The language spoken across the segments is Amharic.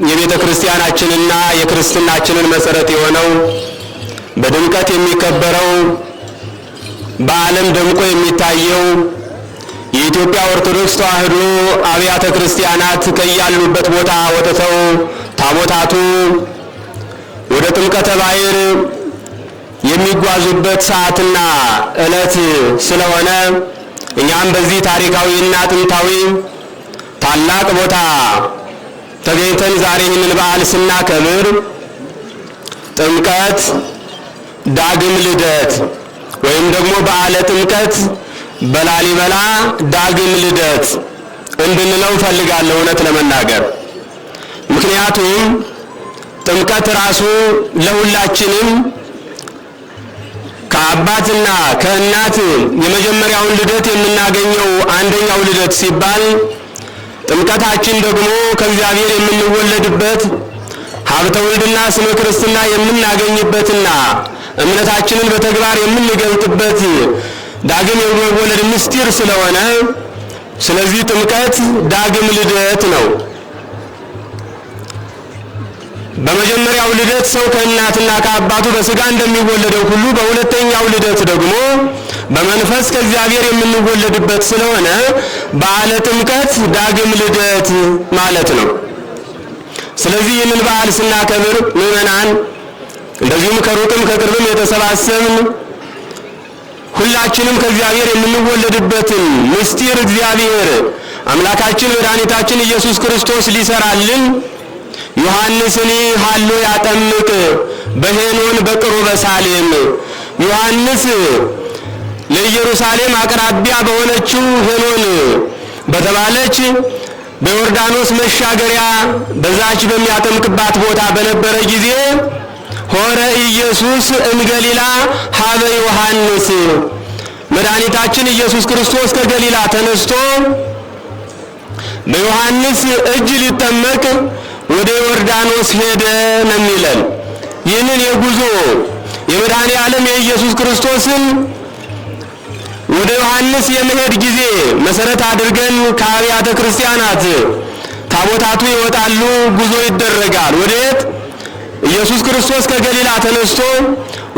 የቤተ ክርስቲያናችንና የክርስትናችንን መሰረት የሆነው በድምቀት የሚከበረው በዓለም ደምቆ የሚታየው የኢትዮጵያ ኦርቶዶክስ ተዋሕዶ አብያተ ክርስቲያናት ከያሉበት ቦታ ወጥተው ታቦታቱ ወደ ጥምቀተ ባሕር የሚጓዙበት ሰዓትና ዕለት ስለሆነ እኛም በዚህ ታሪካዊና ጥንታዊ ታላቅ ቦታ ተገኝተን ዛሬ ይህንን በዓል ስናከብር ጥምቀት ዳግም ልደት ወይም ደግሞ በዓለ ጥምቀት በላሊበላ ዳግም ልደት እንድንለው ፈልጋለሁ እውነት ለመናገር። ምክንያቱም ጥምቀት ራሱ ለሁላችንም ከአባትና ከእናት የመጀመሪያውን ልደት የምናገኘው አንደኛው ልደት ሲባል ጥምቀታችን ደግሞ ከእግዚአብሔር የምንወለድበት ሀብተ ወልድና ስመ ክርስትና የምናገኝበትና እምነታችንን በተግባር የምንገልጥበት ዳግም የመወለድ ምስጢር ስለሆነ ስለዚህ ጥምቀት ዳግም ልደት ነው። በመጀመሪያው ልደት ሰው ከእናትና ከአባቱ በስጋ እንደሚወለደው ሁሉ በሁለተኛው ልደት ደግሞ በመንፈስ ከእግዚአብሔር የምንወለድበት ስለሆነ በዓለ ጥምቀት ዳግም ልደት ማለት ነው። ስለዚህ ይህንን በዓል ስናከብር ምዕመናን እንደዚሁም ከሩቅም ከቅርብም የተሰባሰብን ሁላችንም ከእግዚአብሔር የምንወለድበትን ምስጢር እግዚአብሔር አምላካችን መድኃኒታችን ኢየሱስ ክርስቶስ ሊሰራልን ዮሐንስኒ ሀሎ ያጠምቅ በሄኖን በቅሩበ ሳሌም ዮሐንስ ለኢየሩሳሌም አቅራቢያ በሆነችው ሄኖን በተባለች በዮርዳኖስ መሻገሪያ በዛች በሚያጠምቅባት ቦታ በነበረ ጊዜ ሆረ ኢየሱስ እምገሊላ ሀበ ዮሐንስ መድኃኒታችን ኢየሱስ ክርስቶስ ከገሊላ ተነስቶ በዮሐንስ እጅ ሊጠመቅ ወደ ዮርዳኖስ ሄደ ነው የሚለን። ይህንን የጉዞ የመድኃኔ ዓለም የኢየሱስ ክርስቶስን ወደ ዮሐንስ የመሄድ ጊዜ መሰረት አድርገን ከአብያተ ክርስቲያናት ታቦታቱ ይወጣሉ፣ ጉዞ ይደረጋል። ወዴት? ኢየሱስ ክርስቶስ ከገሊላ ተነስቶ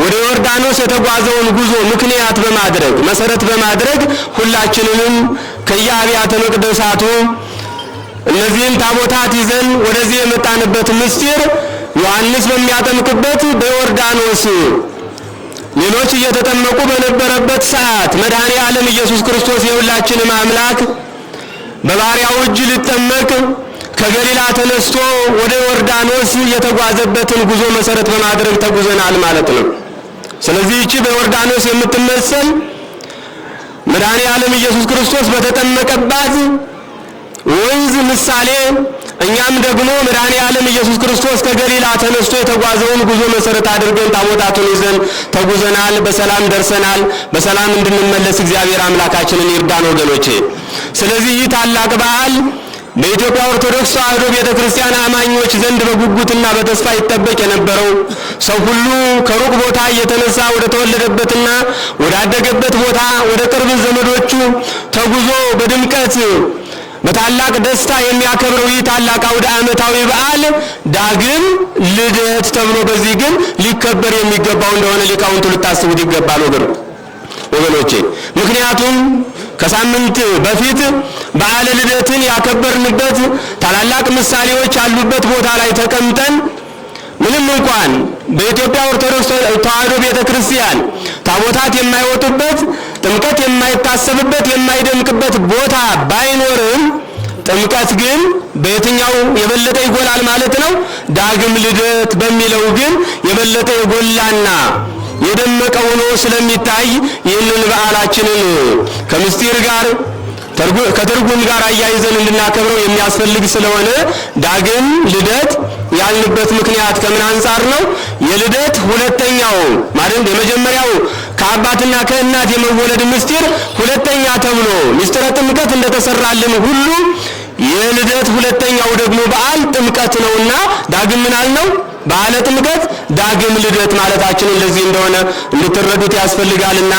ወደ ዮርዳኖስ የተጓዘውን ጉዞ ምክንያት በማድረግ መሰረት በማድረግ ሁላችንንም ከየአብያተ መቅደሳቱ እነዚህን ታቦታት ይዘን ወደዚህ የመጣንበት ምስጢር ዮሐንስ በሚያጠምቅበት በዮርዳኖስ ሌሎች እየተጠመቁ በነበረበት ሰዓት መድኃኔ ዓለም ኢየሱስ ክርስቶስ የሁላችንም አምላክ በባሪያው እጅ ሊጠመቅ ከገሊላ ተነስቶ ወደ ዮርዳኖስ የተጓዘበትን ጉዞ መሰረት በማድረግ ተጉዘናል ማለት ነው። ስለዚህ እቺ በዮርዳኖስ የምትመሰል መድኃኔ ዓለም ኢየሱስ ክርስቶስ በተጠመቀባት ወንዝ ምሳሌ እኛም ደግሞ መድኃኔ ዓለም ኢየሱስ ክርስቶስ ከገሊላ ተነስቶ የተጓዘውን ጉዞ መሰረት አድርገን ታቦታቱን ይዘን ተጉዘናል። በሰላም ደርሰናል። በሰላም እንድንመለስ እግዚአብሔር አምላካችንን ይርዳን ወገኖቼ። ስለዚህ ይህ ታላቅ በዓል በኢትዮጵያ ኦርቶዶክስ ተዋሕዶ ቤተክርስቲያን አማኞች ዘንድ በጉጉትና በተስፋ ይጠበቅ የነበረው ሰው ሁሉ ከሩቅ ቦታ እየተነሳ ወደ ተወለደበትና ወዳደገበት ቦታ ወደ ቅርብ ዘመዶቹ ተጉዞ በድምቀት በታላቅ ደስታ የሚያከብረው ይህ ታላቅ አውደ ዓመታዊ በዓል ዳግም ልደት ተብሎ በዚህ ግን ሊከበር የሚገባው እንደሆነ ሊቃውንቱ ልታስቡት ይገባል ወገኖቼ። ምክንያቱም ከሳምንት በፊት በዓለ ልደትን ያከበርንበት ታላላቅ ምሳሌዎች ያሉበት ቦታ ላይ ተቀምጠን ምንም እንኳን በኢትዮጵያ ኦርቶዶክስ ተዋሕዶ ቤተክርስቲያን ታቦታት የማይወጡበት ጥምቀት የማይታሰብበት የማይደምቅበት ቦታ ባይኖርም ጥምቀት ግን በየትኛው የበለጠ ይጎላል ማለት ነው? ዳግም ልደት በሚለው ግን የበለጠ የጎላና የደመቀ ሆኖ ስለሚታይ ይህንን በዓላችንን ከምስጢር ጋር ከትርጉም ጋር አያይዘን እንድናከብረው የሚያስፈልግ ስለሆነ ዳግም ልደት ያልንበት ምክንያት ከምን አንፃር ነው? የልደት ሁለተኛው ማለት የመጀመሪያው ከአባትና ከእናት የመወለድ ምስጢር ሁለተኛ ተብሎ ምስጢረ ጥምቀት እንደተሰራልን ሁሉ የልደት ሁለተኛው ደግሞ በዓል ጥምቀት ነውና ዳግም ምን አልነው? በዓለ ጥምቀት ዳግም ልደት ማለታችንን ለዚህ እንደሆነ እንድትረዱት ያስፈልጋልና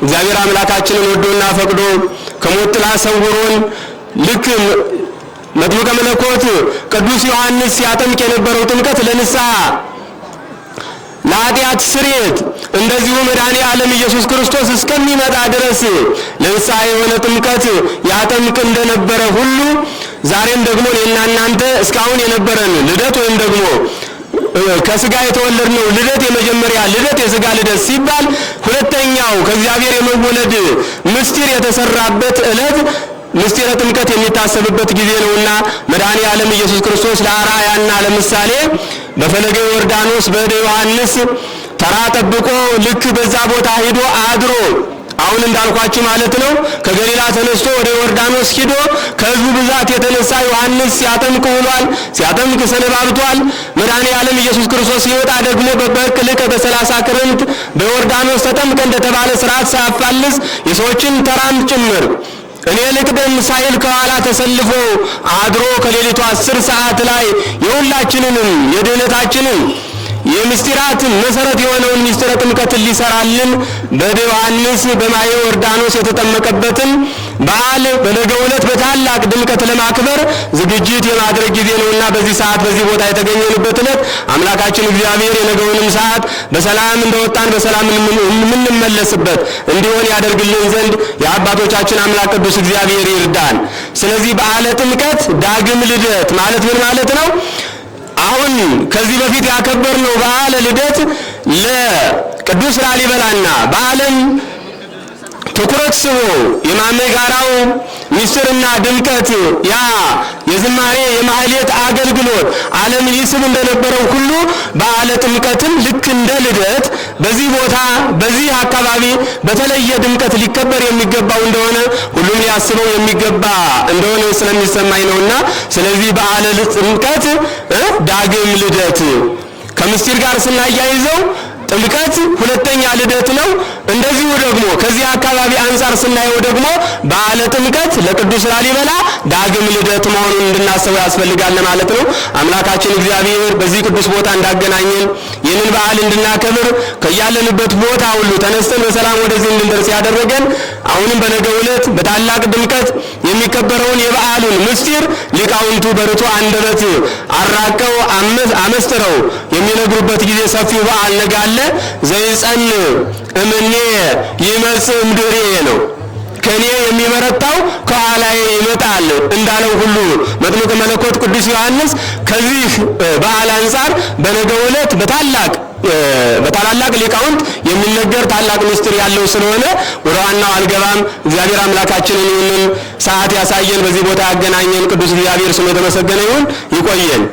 እግዚአብሔር አምላካችንን ወዶና ፈቅዶ ከሞት ጥላ ሰውሮን ልክ መጥምቀ መለኮት ቅዱስ ዮሐንስ ሲያጠምቅ የነበረው ጥምቀት ለንስሐ ለኃጢአት ስርየት እንደዚሁ መድኃኔ ዓለም ኢየሱስ ክርስቶስ እስከሚመጣ ድረስ ለንስሐ የሆነ ጥምቀት ያጠምቅ እንደነበረ ሁሉ ዛሬም ደግሞ እኔና እናንተ እስካሁን የነበረን ልደት ወይም ደግሞ ከስጋ የተወለድነው ልደት የመጀመሪያ ልደት የስጋ ልደት ሲባል ሁለተኛው ከእግዚአብሔር የመወለድ ምስጢር የተሰራበት ዕለት ምስጢረ ጥምቀት የሚታሰብበት ጊዜ ነውና መድኃኔ ዓለም ኢየሱስ ክርስቶስ ለአርአያና ለምሳሌ በፈለገ ዮርዳኖስ በእደ ዮሐንስ ተራ ጠብቆ ልክ በዛ ቦታ ሄዶ አድሮ አሁን እንዳልኳችሁ ማለት ነው ከገሊላ ተነስቶ ወደ ዮርዳኖስ ሄዶ ከሕዝቡ ብዛት የተነሳ ዮሐንስ ሲያጠምቅ ውሏል፣ ሲያጠምቅ ሰነባብቷል። መድኃኔ ዓለም ኢየሱስ ክርስቶስ ሲወጣ ደግሞ በበቅ ልቀተ 30 ክረምት በዮርዳኖስ ተጠምቀ እንደተባለ ስርዓት ሳያፋልስ የሰዎችን ተራም ጭምር እኔ ልቅደም ሳይል ከኋላ ተሰልፎ አድሮ ከሌሊቱ 10 ሰዓት ላይ የሁላችንንም የድኅነታችንን የምስጢራትን መሰረት የሆነውን ምስጢረ ጥምቀትን ሊሰራልን በእደ ዮሐንስ በማየ ዮርዳኖስ የተጠመቀበትን በዓል በነገው ዕለት በታላቅ ድምቀት ለማክበር ዝግጅት የማድረግ ጊዜ ነውና በዚህ ሰዓት በዚህ ቦታ የተገኘንበት ዕለት አምላካችን እግዚአብሔር የነገውንም ሰዓት በሰላም እንደወጣን በሰላም የምንመለስበት እንዲሆን ያደርግልን ዘንድ የአባቶቻችን አምላክ ቅዱስ እግዚአብሔር ይርዳን። ስለዚህ በዓለ ጥምቀት ዳግም ልደት ማለት ምን ማለት ነው? አሁን ከዚህ በፊት ያከበርነው በዓለ ልደት ለቅዱስ ላሊበላና በዓለም ትኩረት ስቦ የማመጋራው ምስጢርና ድምቀት ያ የዝማሬ የማህሌት አገልግሎት ዓለምን ይስብ እንደነበረው ሁሉ በዓለ ጥምቀትም ልክ እንደ ልደት በዚህ ቦታ በዚህ አካባቢ በተለየ ድምቀት ሊከበር የሚገባው እንደሆነ ሁሉም ሊያስበው የሚገባ እንደሆነ ስለሚሰማኝ ነውና ስለዚህ በዓለ ጥምቀት ዳግም ልደት ከምስጢር ጋር ስናያይዘው ጥምቀት ሁለተኛ ልደት ነው። እንደዚሁ ደግሞ ከዚህ አካባቢ አንፃር ስናየው ደግሞ በዓለ ጥምቀት ለቅዱስ ላሊበላ ዳግም ልደት መሆኑን እንድናስበው ያስፈልጋል ማለት ነው። አምላካችን እግዚአብሔር በዚህ ቅዱስ ቦታ እንዳገናኘን ይህንን በዓል እንድናከብር ከያለንበት ቦታ ሁሉ ተነስተን በሰላም ወደዚህ እንድንደርስ ያደረገን አሁንም በነገው ዕለት በታላቅ ድምቀት የሚከበረውን የበዓሉን ምስጢር ሊቃውንቱ በርቱ አንደበት አራቀው አመስጥረው የሚነግሩበት ጊዜ ሰፊው በዓል ነገ አለ። ዘይጸን እምኔ ይመጽእ እምድኅሬ ነው። ከኔ የሚመረታው ከኋላዬ ይመጣል እንዳለው ሁሉ መጥምቀ መለኮት ቅዱስ ዮሐንስ ከዚህ በዓል አንፃር በነገው ዕለት በታላላቅ ሊቃውንት የሚነገር ታላቅ ምስጢር ያለው ስለሆነ ወደ ዋናው አልገባም። እግዚአብሔር አምላካችንን ይህንን ሰዓት ያሳየን፣ በዚህ ቦታ ያገናኘን ቅዱስ እግዚአብሔር ስሙ የተመሰገነ ይሁን። ይቆየን።